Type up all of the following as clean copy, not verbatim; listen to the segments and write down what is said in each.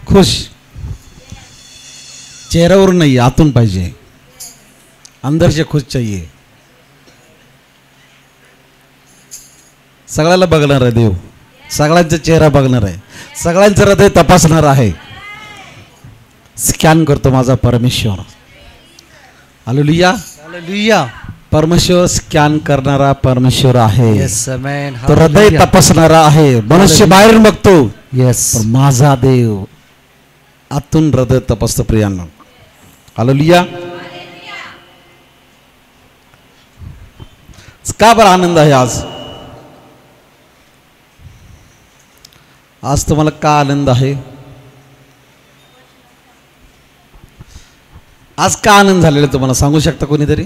खुश, चेहऱ्यावरून नाही, आतून पाहिजे, अंदर से खुश चाहिए. सगळ्याला बघणार आहे देव, सगळ्यांचा चेहरा बघणार आहे, सगळ्यांचं हृदय तपासणार आहे. स्कॅन करतो माझा परमेश्वर. Hallelujah, hallelujah. परमेश्वर स्कॅन करणारा परमेश्वर आहे. येस आमेन. तो हृदय तपासणारा आहे. मनुष्य बाहेरून बघतो, येस, पण माझा देव आतून हृदय तपासतो प्रियांनो. हालेलुया. का बरं आनंद आहे आज? आज तुम्हाला का आनंद आहे? आज का आनंद झालेला तुम्हाला सांगू शकता कोणीतरी?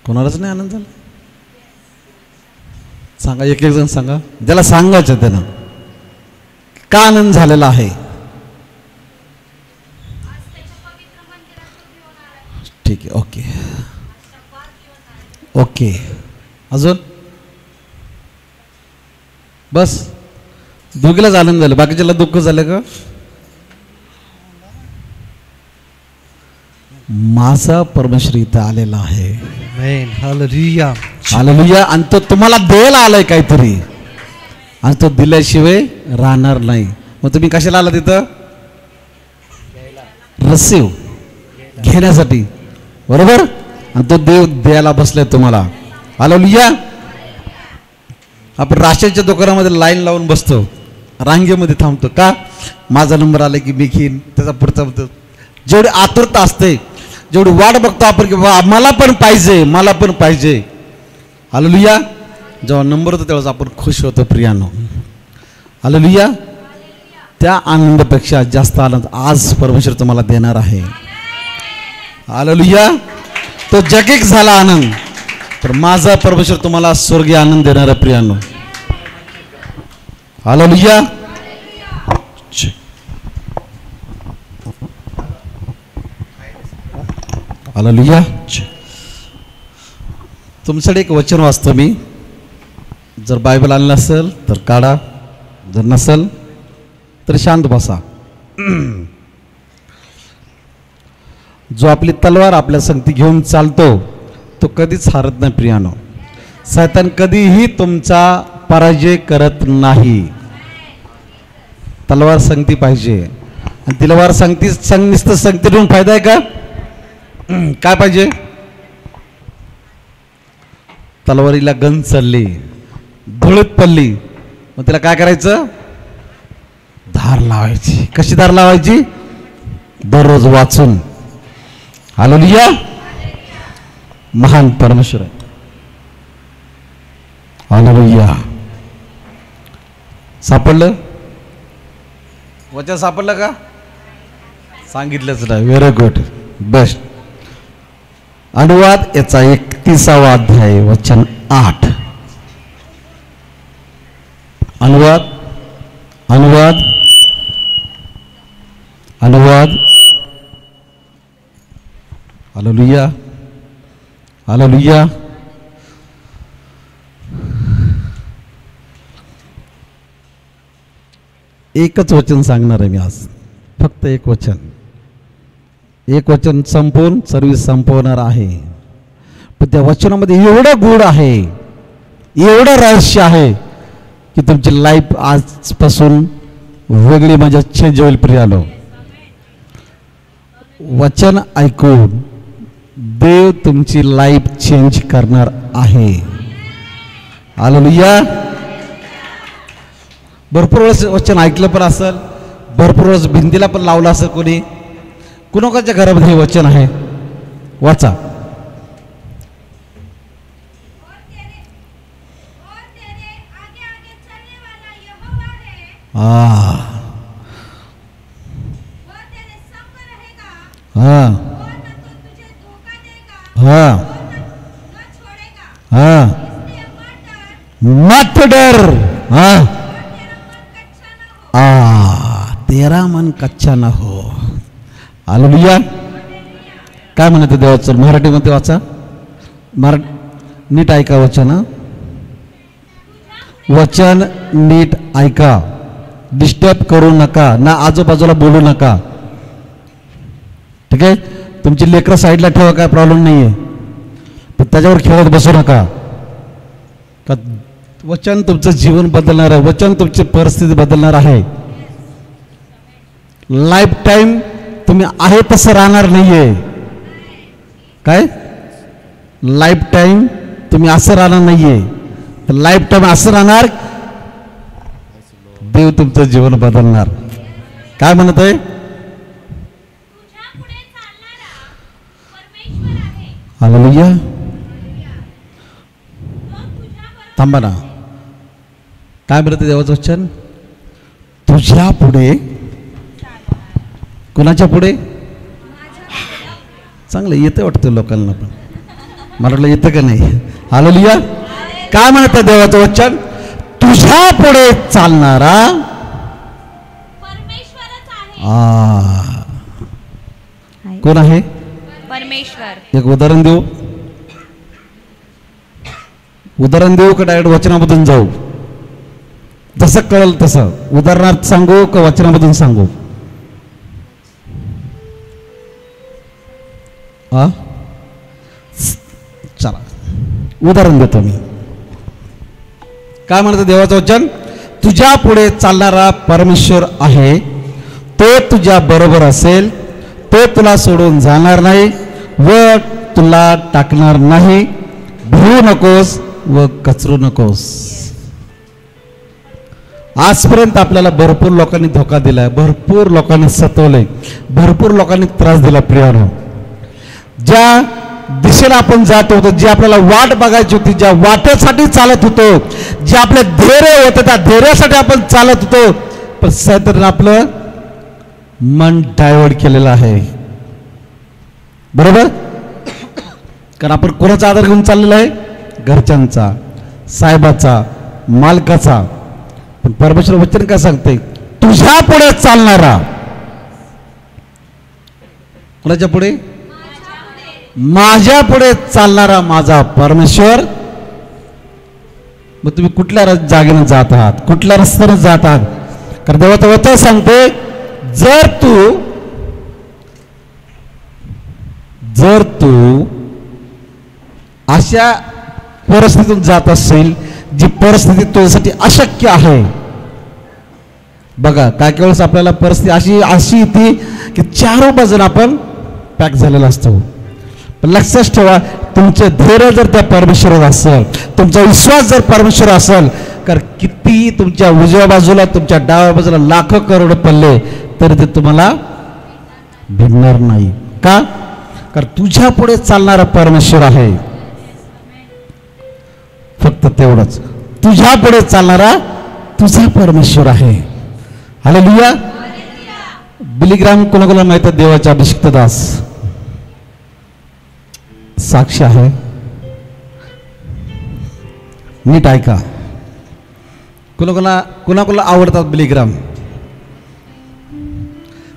कोणालाच नाही आनंद झाला? सांगा, एक एक जण सांगा, ज्याला सांगायचं त्यानं का आनंद झालेला आहे. ठीक आहे, ओके ओके. अजून बस दोघीलाच आनंद झाला, बाकीच्याला दुःख झालं का? माझा परमेश्वर इथं आलेला आहे. आमेन. हालेलुया. हालेलुया. आणि तो तुम्हाला द्यायला आलाय काहीतरी, आणि तो दिल्याशिवाय राहणार नाही. मग तुम्ही कशाला आला तिथं? रिसीव, घेण्यासाठी, बरोबर. आणि तो देव द्यायला बसलाय तुम्हाला. हालेलुया. आपण राशनच्या दुकानामध्ये लाईन लावून बसतो, रांगेमध्ये थांबतो का? माझा नंबर आला की मी घेईन, त्याचा पुढचा. जेवढी आतुरता असते, जेवढी वाट बघतो आपण की मला पण पाहिजे, मला पण पाहिजे. हालेलुया. जेव्हा नंबर होतो तेव्हाच आपण खुश होतो प्रियानो. हालेलुया. त्या आनंदापेक्षा जास्त आनंद आज परमेश्वर तुम्हाला देणार आहे. हालेलुया. तो जगिक झाला आनंद, तर माझा परमेश्वर तुम्हाला स्वर्गीय आनंद देणार आहे प्रियानो. हालेलुया. हालेलुया. तुमच्याकडे एक वचन वाचतो मी. जर बायबल आणलं असेल तर काढा, जर नसेल तर शांत बसा. जो आपली तलवार आपल्या संगती घेऊन चालतो तो कधीच हारत नाही प्रियानो. सैतान कधीही तुमचा पराजय करत नाही. तलवार संगती पाहिजे, आणि तलवार संगती नुसतं संगतीतून फायदा आहे का? काय पाहिजे? तलवारीला गंज चालली, धुळीत पडली, मग तिला काय करायचं? धार लावायची. कशी धार लावायची? दररोज वाचून. हालेलुया. महान परमेश्वर आहे. हालेलुया. सापडलं वचन? सापडलं का? सांगितलंच नाही. Very good, best. अनुवाद याचा 31वा अध्याय वचन 8. अनुवाद अनुवाद अनुवाद. हालेलुया. हालेलुया. एकच वचन सांगणार आहे मी आज, फक्त एक वचन. एक वचन संपवून सर्विस संपवणार आहे. पण त्या वचनामध्ये एवढं गुढ आहे, एवढं रहस्य आहे की तुमची लाईफ आजपासून वेगळी माझ्या चेंज होईल प्रियानो. वचन ऐकून देव तुमची लाईफ चेंज करणार आहे. हालेलुया. भरपूर वेळेस वचन ऐकलं पण असेल, भरपूर वेळेस भिंतीला पण लावलं असेल. कोणी कुणाच्या घरामध्ये हे वचन आहे? वाचा. मत डर. तेरा मन कच्चा ना हो. हालेलुया. काय म्हणते देवाचं? मराठीमध्ये वाचा. नीट ऐका वचन. वचन नीट ऐका, डिस्टर्ब करू नका, ना आजूबाजूला बोलू नका. ठीक आहे, तुमची लेकरं साईडला ठेवा, काय प्रॉब्लेम नाही आहे, पण त्याच्यावर खेळत बसू नका. का वचन तुमचं जीवन बदलणार आहे, वचन तुमची परिस्थिती बदलणार आहे. लाईफ टाईम तुम्ही आहे तसं राहणार नाहीये. काय लाईफ टाईम तुम्ही असं राहणार नाहीये, तर लाईफ टाईम असं राहणार, देव तुमचं जीवन बदलणार. काय म्हणत आहे? हालेलुया. थांबा ना, काय म्हणत देवाचं वचन? तुझ्या पुढे. कुणाच्या पुढे? चांगलं येतं वाटतं लोकांना, पण मला वाटलं येतं का नाही. हालेलुया. काय म्हणत देवाचं वचन? तुझ्या पुढे चालणारा कोण आहे? परमेश्वर. एक उदाहरण देऊ, का डायरेक्ट वचनामधून जाऊ? जसं कळलं तसं उदाहरणार्थ सांगू का वचनामधून सांगू? चला उदाहरण देतो मी. काय म्हणतं देवाचं वचन? तुझ्या पुढे चालणारा परमेश्वर आहे, तो तुझ्या बरोबर असेल, तो तुला सोडून जाणार नाही व तुला टाकणार नाही. भिवू नकोस व कचरू नकोस. आजपर्यंत आपल्याला भरपूर लोकांनी धोका दिलाय, भरपूर लोकांनी सतवलंय, भरपूर लोकांनी त्रास दिला. प्रियानो, ज्या दिशेला आपण जात होतो, जी आपल्याला वाट बघायची होती, ज्या वाटेसाठी चालत होतो, जे आपले धैर्य होते, त्या धैर्यासाठी आपण चालत होतो, पण सैतानाने आपलं मन डायव्हर्ट केलेलं आहे. बरोबर? कारण आपण कोणाचा आधार घेऊन चाललेला आहे? घरच्यांचा, साहेबाचा, मालकाचा. पण परमेश्वर वचन काय सांगते? तुझ्या पुढे चालणारा. कोणाच्या पुढे? माझ्या पुढे चालणारा माझा परमेश्वर. मग तुम्ही कुठल्या जागेने जात आहात, कुठल्या रस्त्याने जात आहात? कारण देवाचं वचन सांगते, जर तू अशा परिस्थितीतून जात असेल, जी परिस्थिती तुझ्यासाठी अशक्य आहे. बघा, काय वेळेस आपल्याला परिस्थिती अशी येते की चारो बाजूला आपण पॅक झालेला असतो. पण लक्षात ठेवा, तुमचे धैर्य जर त्या परमेश्वरावर असेल, तुमचा विश्वास जर परमेश्वर असेल, तर किती तुमच्या उजव्या बाजूला, तुमच्या डाव्या बाजूला लाखो करोड पडले तरी ते तुम्हाला भिडणार नाही. का? कारण तुझ्या पुढे चालणारा परमेश्वर आहे. फक्त तेवढंच, तुझ्या पुढे चालणारा तुझा परमेश्वर आहे. हालेलुया. बिलीग्राम कोणाकोणाला माहित आहे? देवाचा अभिषिक्त दास साक्षी आहे. नीट ऐका. कोणाकोणाला आवडतात बिलीग्राम?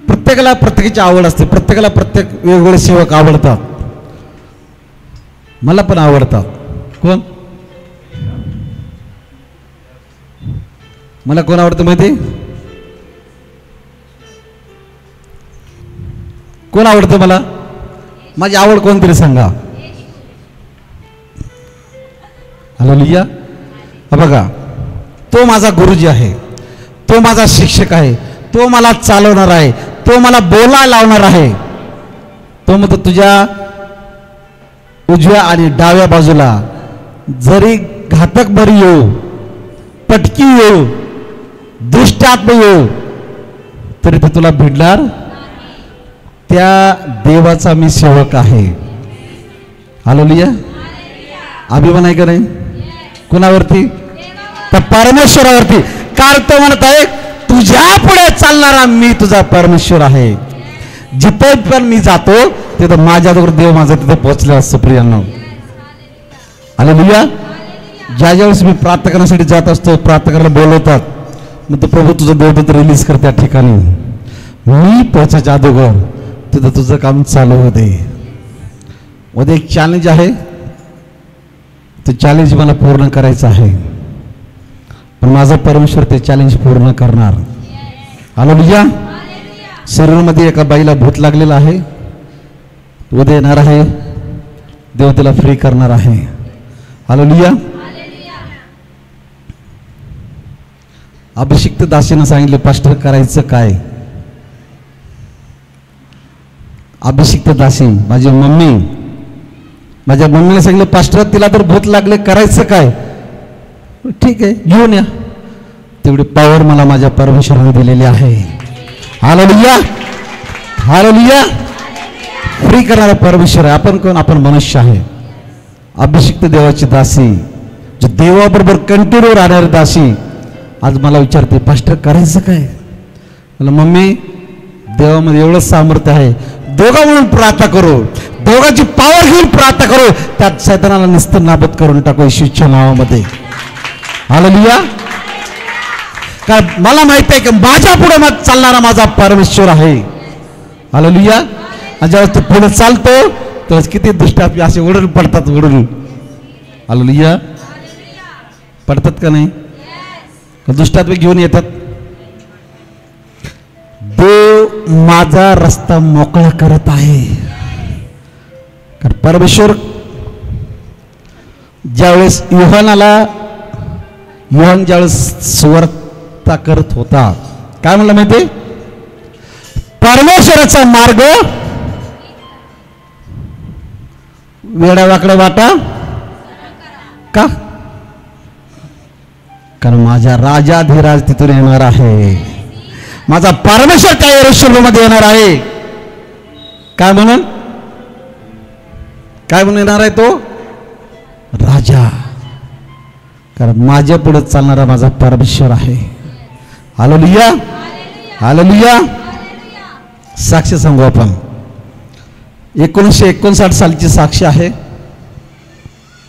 प्रत्येकाला प्रत्येकाची आवड असते, प्रत्येकाला प्रत्येक वेगवेगळे सेवक आवडतात. मला पण आवडतात. कोण? मला कोण आवडतं माहिती? कोण आवडतं मला? माझी आवड कोणतरी सांगा. हालेलुया. बघा, तो माझा गुरुजी आहे, तो माझा शिक्षक आहे, तो मला चालवणार आहे, तो मला बोलायला लावणार आहे. तो म्हणतो, तुझ्या उजव्या आणि डाव्या बाजूला जरी घातक बरी येऊ, पटकी येऊ, दुष्टात्मा येऊ, तरी ते तुला भिडणार. त्या देवाचा मी सेवक आहे. हालेलुया. अभिमान आहे का नाही? कुणावरती? त्या परमेश्वरावरती. कारण तो म्हणत आहे, तुझ्या पुढे चालणारा मी तुझा परमेश्वर आहे. जिथे पण मी जातो तिथं माझ्याबरोबर देव माझा तिथे पोहोचला असतो. प्रियांनो, हालेलुया. ज्या वेळेस मी प्रार्थना करण्यासाठी जात असतो, प्रार्थना करायला बोलवतात, मग तो प्रभू तुझं देवदूत रिलीज कर त्या ठिकाणी. मी पोहोचायच्या अगोदर तिथं तुझं काम चालू होते. उद्या एक चॅलेंज आहे, ते चॅलेंज मला पूर्ण करायचं आहे. पण माझा परमेश्वर ते चॅलेंज पूर्ण करणार. हालेलुया. शरीरामध्ये एका बाईला भूत लागलेला आहे, उद्या येणार आहे, देव तिला फ्री करणार आहे. हालेलुया. अभिषिक्त दासीनं सांगितले, पास्टर करायचं काय? अभिषिक्त दासी माझ्या मम्मीने सांगितलं, पास्टर तिला तर भूत लागले, करायचं काय? ठीक आहे, घेऊन या. तेवढी पॉवर मला माझ्या परमेश्वराने दिलेली आहे. हालेलुया. हालेलुया. फ्री करणारा परमेश्वर आहे. आपण कोण? आपण मनुष्य आहे. अभिषिक्त देवाची दासी, जो देवाबरोबर कंटिन्यू राहणारी दासी आज मला विचारते, पास्टर करायचं काय? मला मम्मी, देवामध्ये एवढं सामर्थ्य आहे, दोघा म्हणून प्रार्थना करू, दोघांची पॉवर घेऊन प्रार्थना करू, त्यात शैतानाला नुसतं नाबूद करून टाकू येशूच्या नावामध्ये. हालेलुया. काय मला माहिती आहे की माझ्या पुढे मग चालणारा माझा परमेश्वर आहे. हालेलुया. आणि ज्यावेळेस तो पुढे चालतो त्यावेळेस किती दुष्ट असे उडून पडतात, उडून. हालेलुया. पडतात का नाही? दुष्टात्मे घेऊन येतात. देव माझा रस्ता मोकळा करत आहे. कारण परमेश्वर ज्यावेळेस योहान ज्यावेळेस सुवार्ता करत होता, काय म्हणलं माहिती? परमेश्वराचा मार्ग वेडा वाकडा वाटा का? कारण माझा राजाधिराज तिथून येणार आहे. माझा परमेश्वर त्या यरूशलेममध्ये येणार आहे. काय म्हणून? काय म्हणून येणार आहे तो? राजा. कारण माझ्या पुढे चालणारा माझा परमेश्वर आहे. हालेलुया. हालेलुया. साक्ष सांगू आपण. 1959 सालची साक्ष आहे.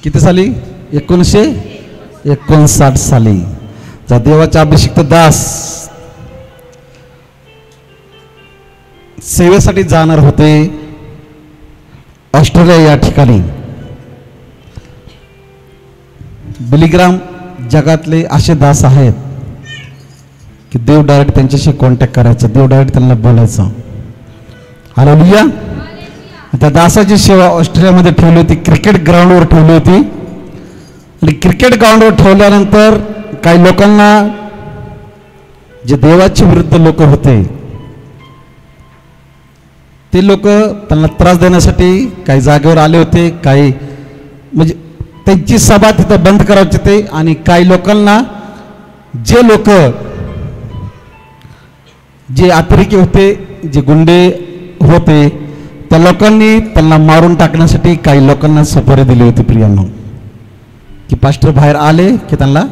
किती साली? 1959 साली त्या देवाचा अभिषिक्त दास सेवेसाठी जाणार होते ऑस्ट्रेलिया या ठिकाणी. बिलीग्राम जगातले असे दास आहेत की देव डायरेक्ट त्यांच्याशी कॉन्टॅक्ट करायचा, देव डायरेक्ट त्यांना बोलायचं. हालेलुया. त्या दासाची सेवा ऑस्ट्रेलियामध्ये ठेवली होती, क्रिकेट ग्राउंडवर ठेवली होती. आणि क्रिकेट ग्राउंडवर ठेवल्यानंतर काही लोकांना, जे देवाच्या विरुद्ध लोक होते, ते लोक त्यांना त्रास देण्यासाठी काही जागेवर आले होते. काही म्हणजे त्यांची सभा तिथं बंद करायची ते. आणि काही लोकांना, जे लोक जे अतिरेकी होते, जे गुंडे होते, त्या लोकांनी त्यांना मारून टाकण्यासाठी काही लोकांना सुपारी दिली होती प्रियांनो, की पास्टर बाहेर आले की त्यांना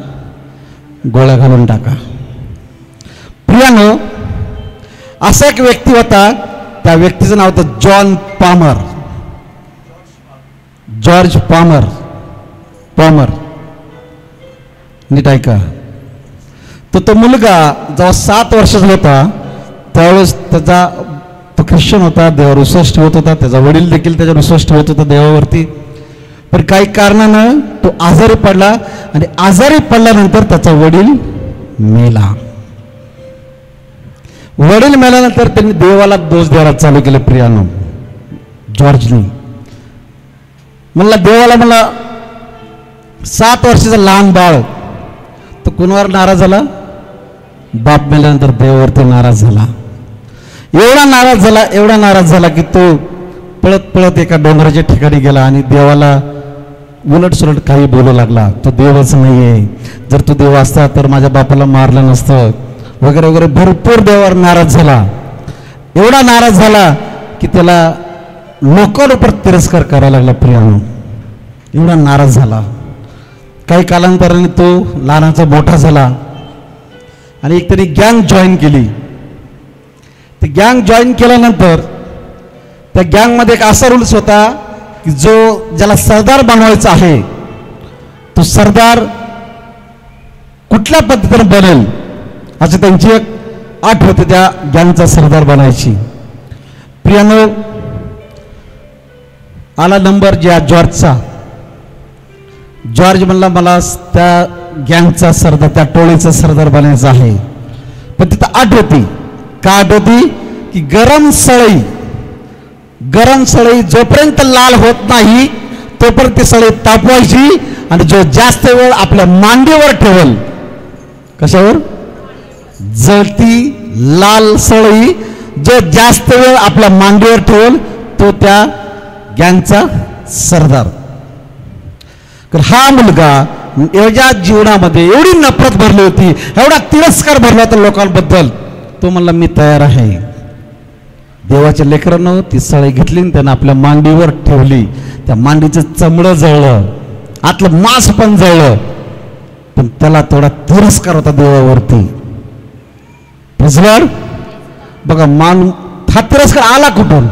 गोळ्या घालून टाका. प्रियांनो, असा एक व्यक्ती होता, त्या व्यक्तीचं नाव होतं जॉन पामर. George Palmer. नीट ऐका. तो मुलगा जेव्हा 7 वर्षाचा होता त्यावेळेस तो ख्रिश्चन होता, देवावर विश्वास ठेवत होता. त्याचा वडील देखील त्याच्यावर विश्वास ठेवत होता देवावरती. पण काही कारणानं तो आजारी पडला आणि आजारी पडल्यानंतर त्याचा वडील मेला. वडील मेल्यानंतर त्यांनी देवाला दोष द्यायला चालू केले प्रियानो. जॉर्जनी म्हणला, देवाला मला 7 वर्षाचा लहान बाळ, तो कुणावर नाराज झाला? बाप मेल्यानंतर देवावरती नाराज झाला. एवढा नाराज झाला की तो पळत पळत एका डोंगराच्या ठिकाणी गेला आणि देवाला उलट सुलट काही बोलू लागला. तो देवच नाहीये, जर तो देव असता तर माझ्या बापाला मारलं नसतं, वगैरे वगैरे. भरपूर देवावर नाराज झाला. एवढा नाराज झाला की त्याला लोकांवर तिरस्कार करायला लागला प्रियानो. एवढा नाराज झाला. काही कालांतराने तो लहानाचा मोठा झाला आणि एक तरी गँग जॉईन केली. ती गँग जॉईन केल्यानंतर त्या गँगमध्ये एक असा रूल्स होता की ज्याला सरदार बनवायचा आहे तो सरदार कुठल्या पद्धतीने बनेल असं त्यांची एक अट होती, त्या गँगचा सरदार बनायची. प्रियानो, आला नंबर ज्या जॉर्जचा. जॉर्ज म्हणला, मला त्या गँगचा सरदार, त्या टोळीचा सरदार बनायचं आहे. पण तिथं अट होती. का अट होती? की गरम सळई जोपर्यंत लाल होत नाही तोपर्यंत ती सळई तापवायची आणि जो जास्त वेळ आपल्या मांडीवर ठेवल, कशावर? जळती लाल सळई जो जास्त वेळ आपल्या मांडीवर ठेवल तो त्या गँगचा सरदार. तर हा मुलगा याच्या जीवनामध्ये एवढी नफरत भरली होती, एवढा तिरस्कार भरला होता लोकांबद्दल. तो म्हणला मी तयार आहे. देवाच्या लेकरांना ती सळई घेतली आणि त्यानं आपल्या मांडीवर ठेवली. त्या मांडीचं चमडं जळलं, आतलं मांस पण जळलं, पण त्याला थोडा तिरस्कार होता देवावरती. बघा हा तिरस्कार आला कुठून?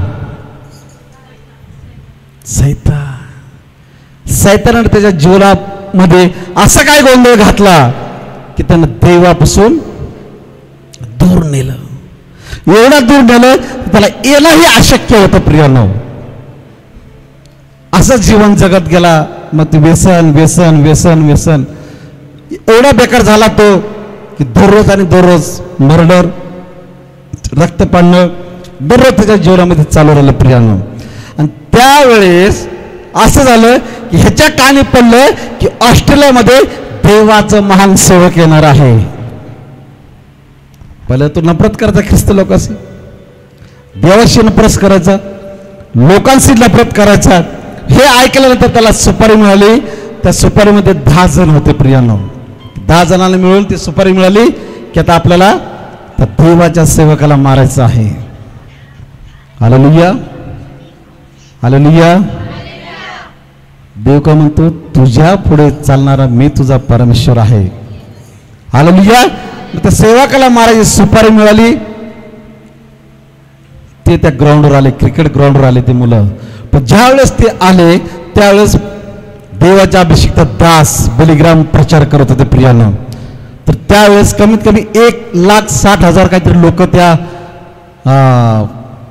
सैतानाने त्याच्या जीवनामध्ये असा काय गोंधळ घातला की त्यानं देवापासून दूर नेलं. एवढा दूर नेलं त्याला येणंही अशक्य होतं. प्रियानो, असं जीवन जगत गेला. मग ते व्यसन व्यसन व्यसन व्यसन एवढा बेकार झाला तो की दररोज आणि दररोज मर्डर, रक्त पाडणं दररोज त्याच्या जीवनामध्ये चालू राहिलं. प्रियानो, आणि त्यावेळेस असं झालं की ह्याच्या कानी पडलं की ऑस्ट्रेलियामध्ये देवाचं महान सेवक येणार आहे. पहिलं तो नफरत करायचा ख्रिस्त लोकांशी, देवाशी नफरत करायचा, लोकांशी नफरत करायचा. हे ऐकल्यानंतर त्याला सुपारी मिळाली. त्या सुपारीमध्ये 10 जण होते. प्रियानो, 10 जणांना मिळून ती सुपारी मिळाली की आता आपल्याला त्या देवाच्या सेवकाला मारायचं आहे. Hallelujah, hallelujah. देव का म्हणतो, तुझ्या पुढे चालणारा मी तुझा परमेश्वर आहे. हालेलुया. त्या सेवकाला मारायची सुपारी मिळाली. ते त्या ग्राउंडवर आले, क्रिकेट ग्राउंडवर आले ते मुलं. पण ज्यावेळेस ते आले त्यावेळेस देवाच्या अभिषिक्त दास बलिग्राम प्रचार करत होते. प्रियानं, तर त्यावेळेस कमीत कमी 1,60,000 काहीतरी लोक त्या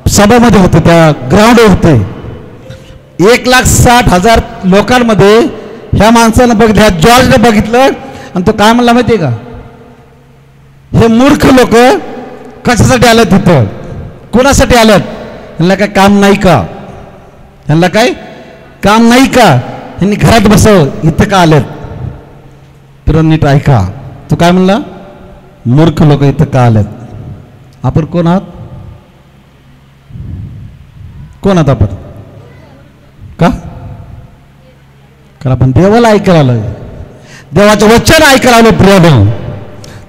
सभामध्ये होते, त्या ग्राउंडवर होते. 1,60,000 लोकांमध्ये ह्या माणसानं बघितलं, ह्या जॉर्जने बघितलं आणि तो काय म्हणला माहितीये का? हे मूर्ख लोक कशासाठी आलेत तिथं? कोणासाठी आलेत? यांना काय काम नाही का? यांना काय काम नाही का? यांनी घरात बसव, इथं का आलेत? तर नीट ऐका, तू काय म्हणला? मूर्ख लोक इथं का आलेत? आपण कोण आहात? कोण आहात आपण? का? कारण आपण देवाला ऐकायला आलोय, देवाचं वचन ऐकायला आलो. प्रियानो,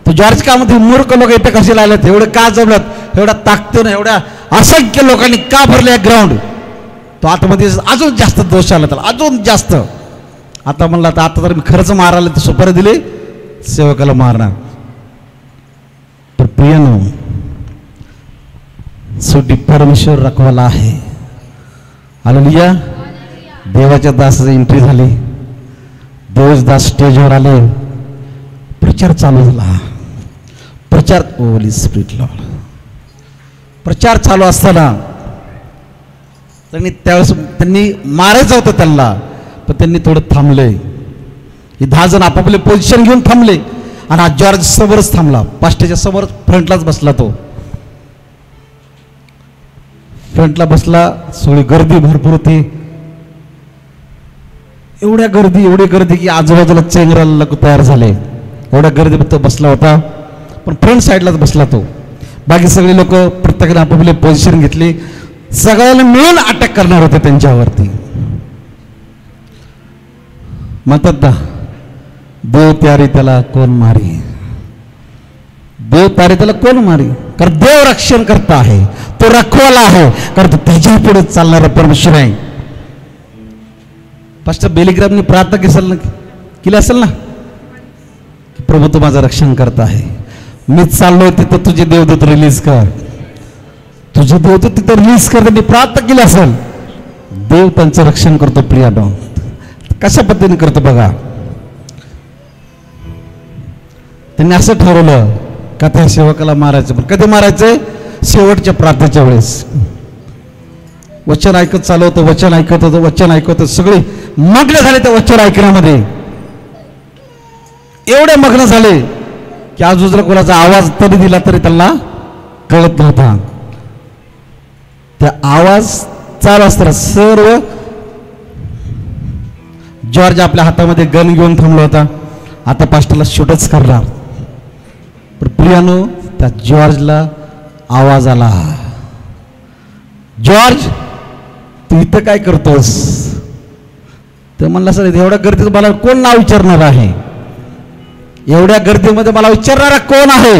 तू जॉर्ज का मध्ये मूर्ख लोक इथे कसे लागलेत? एवढे का जमलात? एवढ्या ताकदीनं एवढ्या असंख्य लोकांनी का भरले ग्राउंड? तो आतमध्ये अजून जास्त दोष आला त्याला, अजून जास्त. आता म्हणला तर आता जर मी खरंच मारायला तर सुपारी दिली, सेवकाला मारणार. तर प्रियानो, शेवटी परमेश्वर रखवाला आहे. हालेलुया. देवाच्या दासाची एंट्री झाली. देवदास स्टेजवर आले, प्रचार चालू झाला. प्रचार, होली स्पिरिट लॉर्ड, प्रचार चालू असताना त्यावेळेस त्यांनी मारायचं होतं त्यांना, पण त्यांनी थोडं थांबले. हे 10 जण आपापले पोझिशन घेऊन थांबले आणि हा जॉर्ज समोरच थांबला, पास्टेच्या समोर फ्रंटलाच बसला. तो फ्रंटला बसला. सगळी गर्दी भरपूर होती. एवढी गर्दी की आजूबाजूला चेंगराला तयार झाले. एवढ्या गर्दी तो बसला होता, पण फ्रंट साईडलाच बसला तो. बाकी सगळे लोक प्रत्येकाने आपापले पोझिशन घेतली. सगळ्यांना मिळून अटॅक करणार होते त्यांच्यावरती. म्हणतात ना, देव त्यारी त्याला कोण मारी, देव तारी त्याला कोण मारी. कारण देव रक्षण करता आहे, तो रखवाला आहे, कारण तो त्याच्या पुढे चालणारा परमेश्वर आहे. पास्टर बेलिग्रामने प्रार्थना केली असेल ना, प्रभू तू माझं रक्षण करता आहे, मी चाललोय तिथं तुझे देवदूत रिलीज कर, तुझे देवदूत तिथं रिलीज कर. त्यांनी प्रार्थना केली असेल, देव त्यांचं रक्षण करतो. प्रियानो, कशा पद्धतीने करतो बघा. त्यांनी असं ठरवलं का त्या सेवकाला मारायचं. पण कधी मारायचंय? शेवटच्या प्रार्थनेच्या वेळेस. वचन ऐकत चालू होतं, वचन ऐकत होतं, वचन ऐकत होतं. सगळे मग्न झाले त्या वचन ऐकण्यामध्ये. एवढे मग्न झाले की आजूबाजूला कोणाचा आवाज तरी दिला तरी त्यांना कळत नव्हता. त्या आवाज चालू असताना सर्व जॉर्ज आपल्या हातामध्ये गन घेऊन थांबला होता. आता पास्टरला शूटच करणार. पण प्रियानो, त्या जॉर्जला आवाज आला, जॉर्ज तू इथं काय करतोस? तर म्हणला सर एवढ्या गर्दीत मला कोण नाव विचारणार आहे? एवढ्या गर्दीमध्ये मला विचारणारा कोण आहे?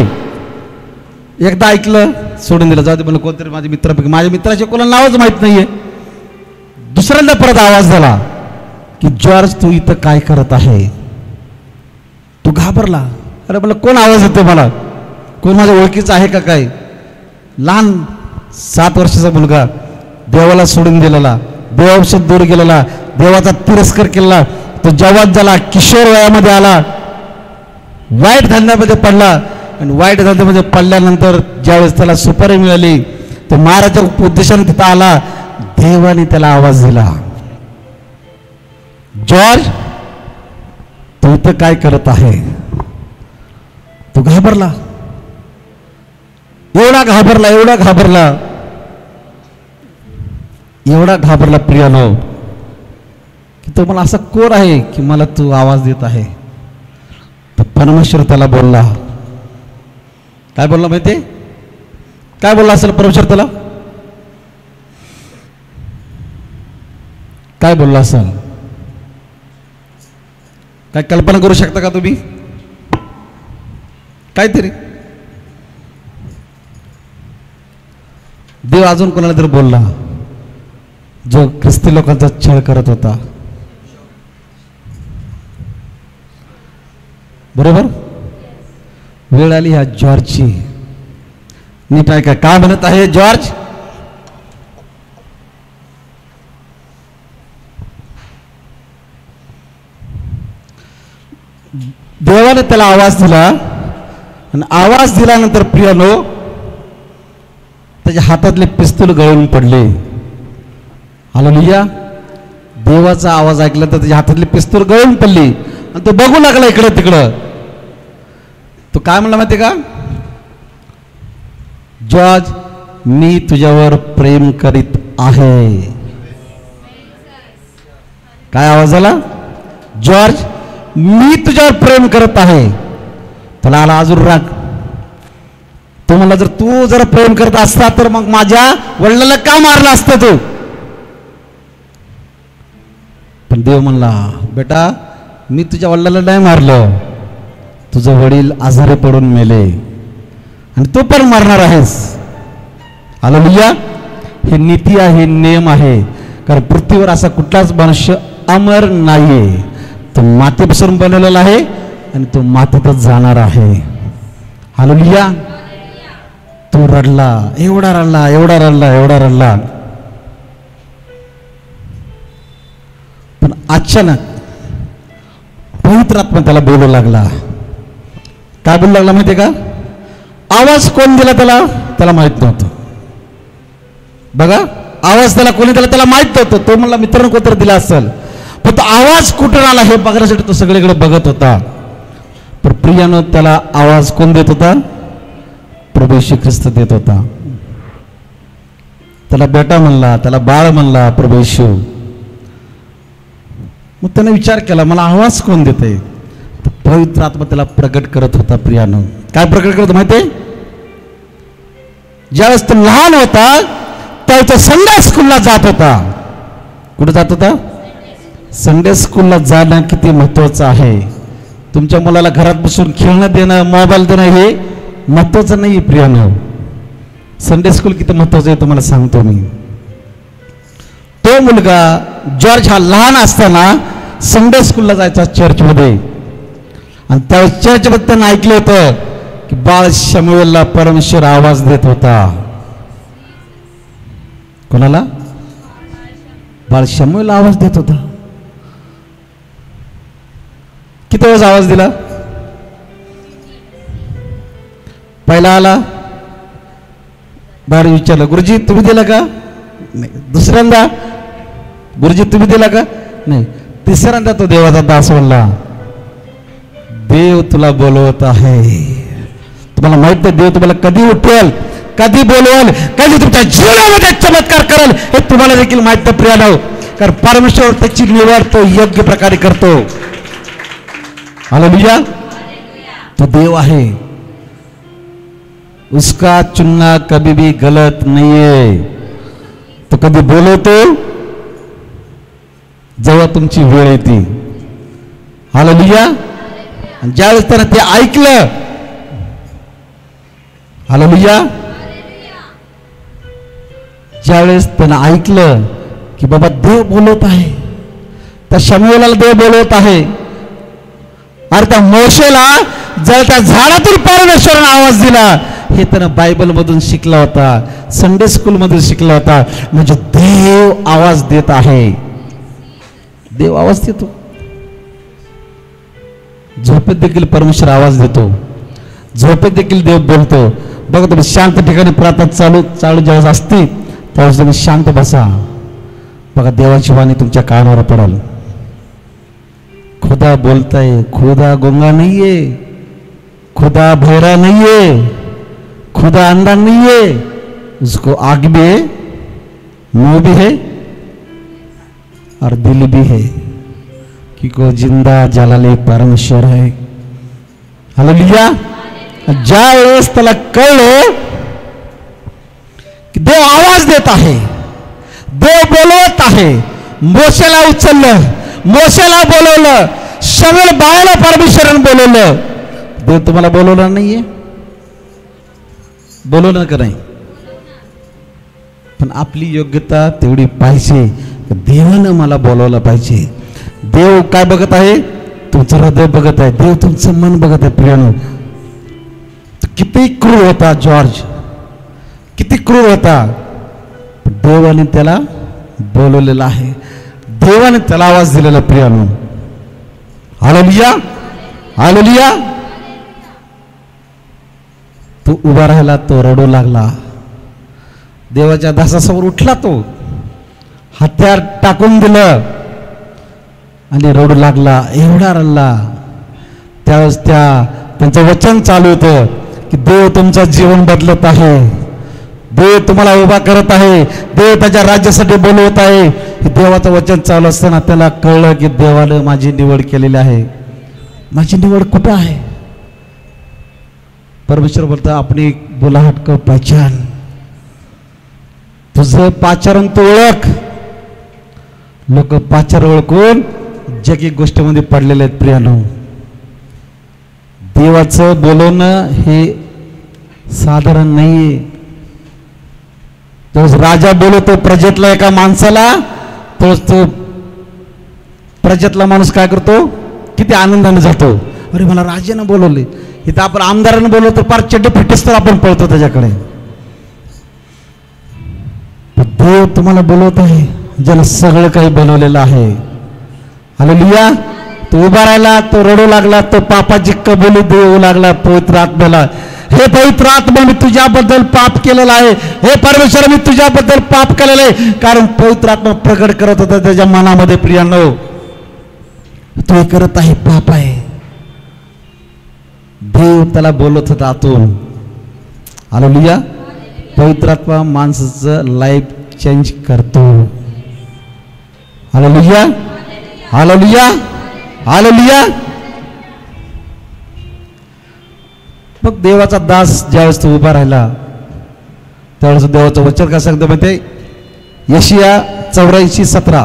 एकदा ऐकलं सोडून दिलं, जाऊ दे म्हणलं, कोणतरी माझ्या मित्रापैकी, माझ्या मित्राचे कोणाला नावच माहित नाहीये. दुसऱ्यांदा परत आवाज झाला की जॉर्ज तू इथं काय करत आहे? तू घाबरला. अरे मला कोण आवाज येतो? मला कोण माझ्या ओळखीचं आहे का? काय लहान 7 वर्षाचा मुलगा, देवाला सोडून दिलेला, देवापासून दूर गेलेला, देवाचा तिरस्कार केला, तो जवान झाला, किशोर वयामध्ये आला, वाईट धंद्यामध्ये पडला. आणि वाईट धंद्यामध्ये पडल्यानंतर ज्यावेळेस त्याला सुपारी मिळाली, तो महाराजाच्या उद्देशाने तिथं आला. देवाने त्याला आवाज दिला, जॉर्ज तू इथं काय करत आहे? तो घाबरला, एवढा घाबरला, एवढा घाबरला, एवढा घाबरला प्रियानो, की तो मला असा कोण आहे की मला तू आवाज देत आहे? तर परमेश्वर त्याला बोलला. काय बोलला माहितीये? काय बोलला असेल परमेश्वर त्याला? काय बोलला असेल? काय कल्पना करू शकता का तुम्ही? काहीतरी देव अजून कोणाला तरी बोलला, जो ख्रिस्ती लोकांचा छळ करत होता. बरोबर? वेळ आली ह्या जॉर्जची. नीट आहे काय म्हणत आहे जॉर्ज? देवाने त्याला आवाज दिला. आणि आवाज दिल्यानंतर प्रियानो, त्याच्या हातातले पिस्तूल गळून पडले. हालेलुया. देवाचा आवाज ऐकला तर त्याच्या हातातली पिस्तूल गळून पडली आणि तो बघू लागला इकडं तिकडं. तो काय म्हणला माहिती का? जॉर्ज मी तुझ्यावर प्रेम करीत आहे. काय आवाज आला? जॉर्ज मी तुझ्यावर प्रेम करत आहे. तुला आला अजून राग. तो म्हणला जर तू जर प्रेम करत असता तर मग माझ्या वडिलाला का मारला असतं तू? पण देव म्हणला बेटा मी तुझ्या वडिलाला नाही मारलं, तुझे वडील आजारी पडून मेले आणि तू पण मरणार आहेस. हालेलुया. हे नीती आहे, नियम आहे. कारण पृथ्वीवर असा कुठलाच मनुष्य अमर नाहीये. तो मातीपासून बनवलेला आहे आणि तो मातीतच जाणार आहे. हालेलुया. तो रडला, एवढा रडला, एवढा रडला, एवढा रडला. पण अचानक पवित्र आत्मा त्याला बोलू लागला. काय बोलू लागला माहितीये का? आवाज कोण दिला त्याला? त्याला माहित नव्हतं. बघा, आवाज त्याला कोणी दिला त्याला माहित नव्हतं. तो म्हणला मित्रांनो कोणतरी दिला असेल. पण तो आवाज कुठून आला हे बघण्यासाठी तो सगळीकडे बघत होता. पण प्रियानो त्याला आवाज कोण देत होता? प्रभू येशू ख्रिस्त देत होता. त्याला बेटा म्हणला, त्याला बाळ म्हणला प्रभू येशू. मग त्याने विचार केला मला आवाज कोण देते? पवित्र आत्मा त्याला प्रगट करत होता. प्रियानो काय प्रगट करत माहितीये? ज्यावेळेस तो लहान होता त्यावेळेस तो संडे स्कूलला जात होता. कुठे जात होता? संडे स्कूलला जाणं किती महत्वाचं आहे. तुमच्या मुलाला घरात बसून खेळणं देणं, मोबाईल देणं हे महत्वाचं नाही प्रियानो. संडे स्कूल किती महत्वाचं आहे तुम्हाला सांगतो मी. तो मुलगा जॉर्ज हा लहान असताना संडे स्कूलला जायचा चर्चमध्ये. आणि त्यावेळेस चर्चमध्ये त्यानं ऐकलं होतं की बाळ शमूएलला परमेश्वर आवाज देत होता. कोणाला? बाळ शमूएलला आवाज देत होता. किती वेळेस आवाज दिला? पहिला आला, बाहेर विचारलं गुरुजी तुम्ही दिला का? नाही. दुसऱ्यांदा गुरुजी तुम्ही दिला का? नाही. तिसऱ्यांदा तो देवाचा दास म्हणला देव तुला बोलवत आहे. तुम्हाला माहित आहे देव तुम्हाला कधी उठवेल, कधी बोलवेल, कधी तुमच्या जीवनामध्ये चमत्कार करेल हे तुम्हाला देखील माहित आहे प्रियानो. कारण परमेश्वर त्याची निवड तो योग्य प्रकारे करतो. हालेलुया. तो देव आहे, उसका चुनना कभी भी गलत नहीं है. तो कधी बोलवतो जेव्हा तुमची वेळ येते. हालेलुया. आणि ज्यावेळेस त्यानं ते ऐकलं, हालेलुया, ज्यावेळेस त्यानं ऐकलं की बाबा देव बोलवत आहे, त्या शमूएलाला देव बोलवत आहे. अरे त्या मोशेला जर त्या झाडातून परमेश्वराने आवाज दिला, हे त्यानं बायबल मधून शिकला होता, संडे स्कूल मधून शिकला होता. म्हणजे देव आवाज देत आहे. देव आवाज देतो. झोपेत देखील परमेश्वर आवाज देतो. झोपेत देखील देव बोलतो. बघा तुम्ही शांत ठिकाणी प्रार्थना चालू ज्यावेळेस असते त्यावेळेस तुम्ही शांत बसा. बघा देवाची वाणी तुमच्या कानावर पडेल. खुदा बोलता है. खुदा गुंगा नहीं है, खुदा बहरा नहीं है, खुदा अंधा नहीं है, उसको आग भी है, मुंह भी है और दिल भी है, क्योंकि वो जिंदा जलाले परमेश्वर है. हालेलुया. ज्या वेळेस त्याला कळलं की देव आवाज देत आहे, देव बोलवत आहे, मोशेला उचललं, मोशेला बोलवलं, शमूएल बाळाला परमेश्वराने बोलवलं. देव तुम्हाला बोलवलं नाहीये? बोलवलं का नाही? पण आपली योग्यता तेवढी पाहिजे. देवानं मला बोलवलं पाहिजे. देव काय बघत आहे? तुमचं हृदय बघत आहे. देव तुमचं मन बघत आहे. प्रियानो, किती क्रूर होता जॉर्ज, किती क्रूर होता. देवाने त्याला बोलवलेलं आहे. देवाने त्याला आवाज दिलेला. प्रियानो, हालेलुया, हालेलुया. तो उभा राहिला, तो रडू लागला. देवाच्या दासासमोर उठला, तो हत्यार टाकून दिलं आणि रडू लागला. एवढा रडला. त्यावेळेस त्यांचं वचन चालू होतं की देव तुमचं जीवन बदलत आहे, देव तुम्हाला उभा करत आहे, देव त्याच्या राज्यासाठी बोलवत आहे. हे देवाचं वचन चालू असताना त्याला कळलं की देवानं माझी निवड केलेली आहे. माझी निवड कुठं आहे? परमेश्वर बोलता अपनी बुलाहट को पहचान. तुझं पाचारण तू ओळख. लोक पाचार ओळखून जगी गोष्टीमध्ये पडलेले आहेत. प्रियानो, देवाचं बोलवणं हे साधारण नाहीये. तो राजा बोलवतो प्रजेतला एका माणसाला, तो प्रजेतला माणूस काय करतो? किती आनंदाने जातो. अरे मला राजानं बोलवले. इथं आपण आमदारानं बोलवतो, पार चड्डी फिटस तर आपण पळतो त्याच्याकडे. देव तुम्हाला बोलवत आहे, ज्याला सगळं काही बनवलेलं आहे. हालेलुया. तो उभा राहिला, तो रडू लागला, तो पापाची कबुली देऊ लागला पवित्र आत्म्याला. हे पवित्र आत्मा, मी तुझ्याबद्दल पाप केलेलं आहे. हे परमेश्वर, मी तुझ्याबद्दल पाप केलेलं आहे. कारण पवित्र आत्मा प्रकट करत होता त्याच्या मनामध्ये. प्रियानो, तो हे करत आहे, पाप आहे. देव त्याला बोलत होता आतून. हालेलुया. पवित्र आत्मा माणसाचं लाईफ चेंज करतो. Hallelujah, hallelujah, hallelujah. मग देवाचा दास ज्यावेळेस तो उभा राहिला त्यावेळेस देवाचं वचन काय सांगतं माहिती? यशिया 84:17.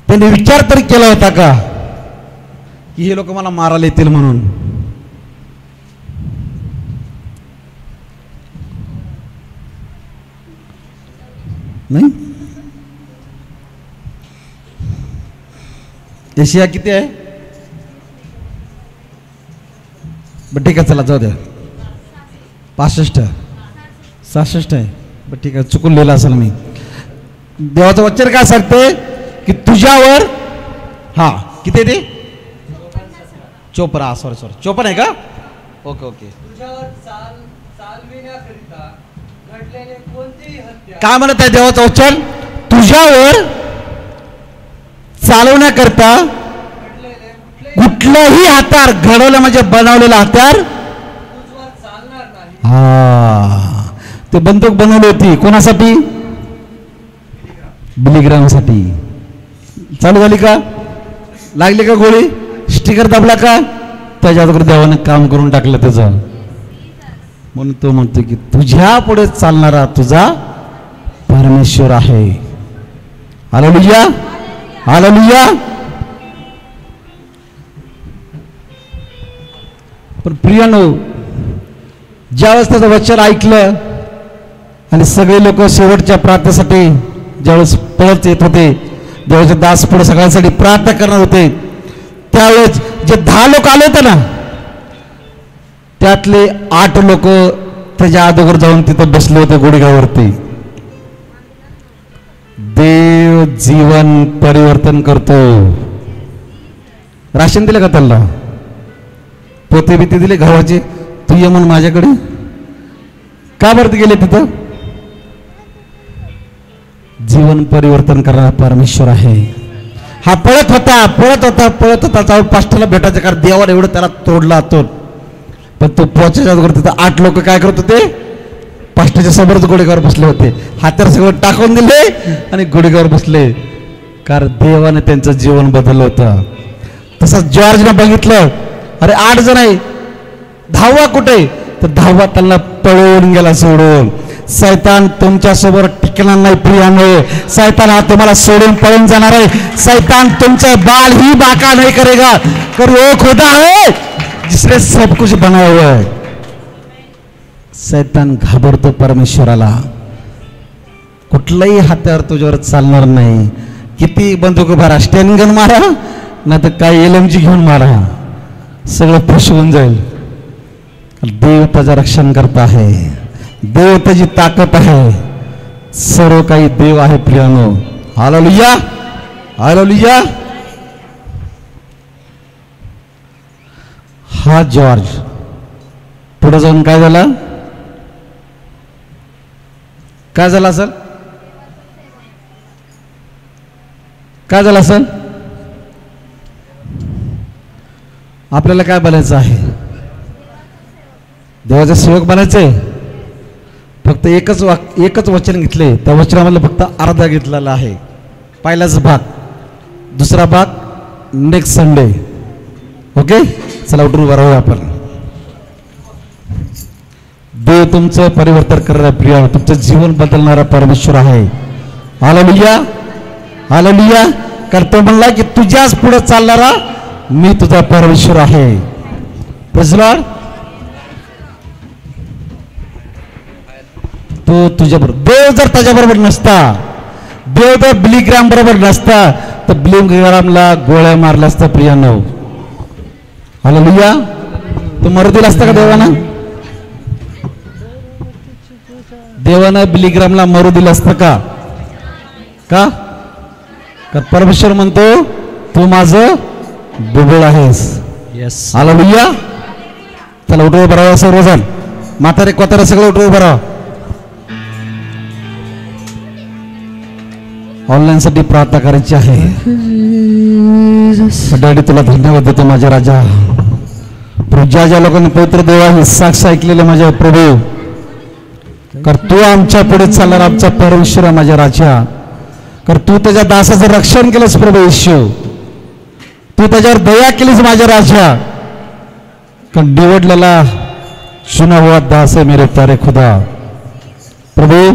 त्यांनी विचार तरी केला होता का की हे लोक मला मारायला येतील म्हणून? नाही. यशिया किती आहे? बरं ठीक आहे, चला जाऊ द्या. 65 आहे. बरं ठीक आहे, चुकून लिहिलं असेल मी. देवाचं वचन काय सांगते की तुझ्यावर, हा किती आहे ते? 54. सॉरी 54 आहे का? ओके. तुझ्यावर चालविण्याकरिता काय म्हणत आहे देवाचं वचन? तुझ्यावर चालवण्याकरता कुठलंही हत्यार घडवलं म्हणजे बनवलेलं हत्यार हा ते बंदूक बनवली होती कोणासाठी? बिलीग्रामसाठी. चालू झाली का? लागली का गोळी? स्टिकर दाबला का? त्याच्या अगोदर देवानं काम करून टाकलं त्याचं. म्हणून तो म्हणतो की तुझ्या पुढे चालणारा तुझा परमेश्वर आहे. Hallelujah, hallelujah. पण प्रियानो, ज्यावेळेस त्याचं वचन ऐकलं आणि सगळे लोक शेवटच्या प्रार्थनेसाठी ज्यावेळेस पळत येत होते, देवाचे दास पुढे सगळ्यांसाठी प्रार्थना करणार होते, त्यावेळेस जे 10 लोक आले होते ना, त्यातले 8 लोक त्याच्या अगोदर जाऊन तिथं बसले होते गुडघ्यावरती. देव जीवन परिवर्तन करतो. राशन दिलं का त्यांना? पोते बिते दिले गव्हाचे? तू ये म्हणून माझ्याकडे का बरं गेले तिथं? जीवन परिवर्तन करणारा परमेश्वर आहे. हा पळत होता जाऊन पास्टरला भेटायचं, कारण देवाला एवढं त्याला तोडला तो. पण तो पोचायच्या अगोदर तिथं 8 लोक काय करत होते? पास्टरच्या समोरच गुडघ्यावर बसले होते. हात्यार सगळं टाकून दिले आणि गुडघ्यावर बसले, कारण देवाने त्यांचं जीवन बदललं होतं. तसंच जॉर्जने बघितलं, अरे 8 जण आहे, 10वा कुठे? तर 10वा त्यांना पळून गेला सोडून. सैतान तुमच्यासोबत टिकणार नाही प्रियानो. सैतान हा तुम्हाला सोडून पळून जाणार आहे. सैतान तुमचं बाल ही बाका नहीं करेगा, कर वो खुदा है जिसने सब कुछ बनाया हुआ है. सैतान घाबरतो परमेश्वराला. कुठलंही हत्यार तुझ्यावर चालणार नाही. किती बंदूक मारा, स्टॅन गन मारा, नाही तर काय LMG घेऊन मारा, सगळं फसवून जाईल. देव त्याचं रक्षण करत आहे. देव त्याची ताकद आहे. सर्व काही देव आहे प्रियानो. हालेलुया, हालेलुया. हा जॉर्ज पुढे जाऊन काय झाला? काय झालं असेल? काय झालं असेल? आपल्याला काय बनायचं आहे? देवाचा सेवक बनायचंय. फक्त एकच वचन घेतले, त्या वचनामधलं फक्त अर्धा घेतलेला आहे. पहिलाच भाग, दुसरा भाग नेक्स्ट संडे. ओके, चला उठून उभा राहूया आपण. देव तुमचं परिवर्तन करणारा प्रिय, तुमचं जीवन बदलणारा परमेश्वर आहे. Hallelujah, hallelujah. कारण तो म्हणला की तुझ्याच पुढे चालणारा मी तुझा परमेश्वर आहे. Praise the Lord. तो तुझ्याबरोबर, देव जर त्याच्याबरोबर नसता, देव जर बिलीग्राम बरोबर नसता, तर बिलीग्रामला गोळ्या मारल्या असता प्रियानो. हालेलुया. तो मरू दिला असता का देवानं? देवानं बिलीग्रामला मरू दिलं असतं का? का? परमेश्वर म्हणतो तू माझं बुबुळ आहेस. येस. हालेलुया. चला उठून उभं राहा सर्वजण. म्हातारे कोतारे सगळं उठून उभं राहा. ऑनलाईन साठी प्रार्थना करायची आहे. डॅडी तुला धन्यवाद देतो माझ्या राजा. ज्या ज्या लोकांनी पवित्र देवा ही साक्ष ऐकलेले माझ्या प्रभू, कर तू आमच्या पुढे चालणार आमचा परमेश्वर माझ्या राजा. कर तू त्याच्या दासाचं रक्षण केलंस प्रभू येशू. तू त्याच्यावर दया केलीस माझ्या राजा. कारण निवडलेला चुना हुआ दास आहे मेरे प्यारे खुदा. प्रभू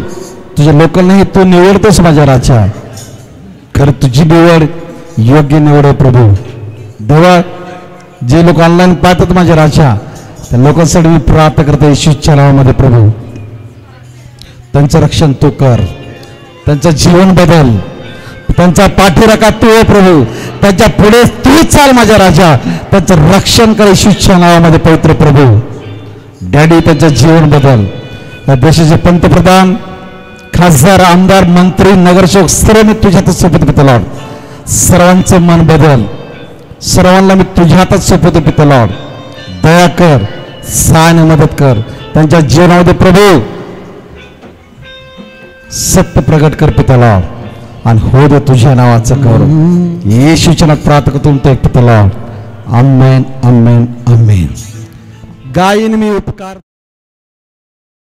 तुझ्या लोकांनाही तू निवडतोस माझ्या राजा. खरं तुझी निवड योग्य निवड आहे प्रभू. देवा जे लोक ऑनलाईन पाहतात माझ्या राजा, त्या लोकांसाठी मी प्रार्थना करतो येशूच्या नावामध्ये प्रभू. त्यांचं रक्षण तू कर, त्यांचं जीवन बदल, त्यांचा पाठीराखा तू आहे प्रभू. त्यांच्या पुढे तू चाल माझ्या राजा. त्यांचं रक्षण कर येशूच्या नावामध्ये पवित्र प्रभू. डॅडी त्यांचं जीवन बदल. या देशाचे पंतप्रधान, खासदार, आमदार, मंत्री, नगरसेवक सर्व मी तुझ्या हातात सोपवतो पिता. सर्वांचं मन बदल. सर्वांना मी तुझ्या हातात सोपवतो पिता. दया कर, सहाय्य मदत कर त्यांच्या जीवनामध्ये प्रभू. सत्य प्रगट कर पित्याला आणि हो दे तुझ्या नावाचं गौरव येशूच्या नावात प्रार्थना करतो ते पित्याला आमेन आमेन आमेन गायन मी उपकार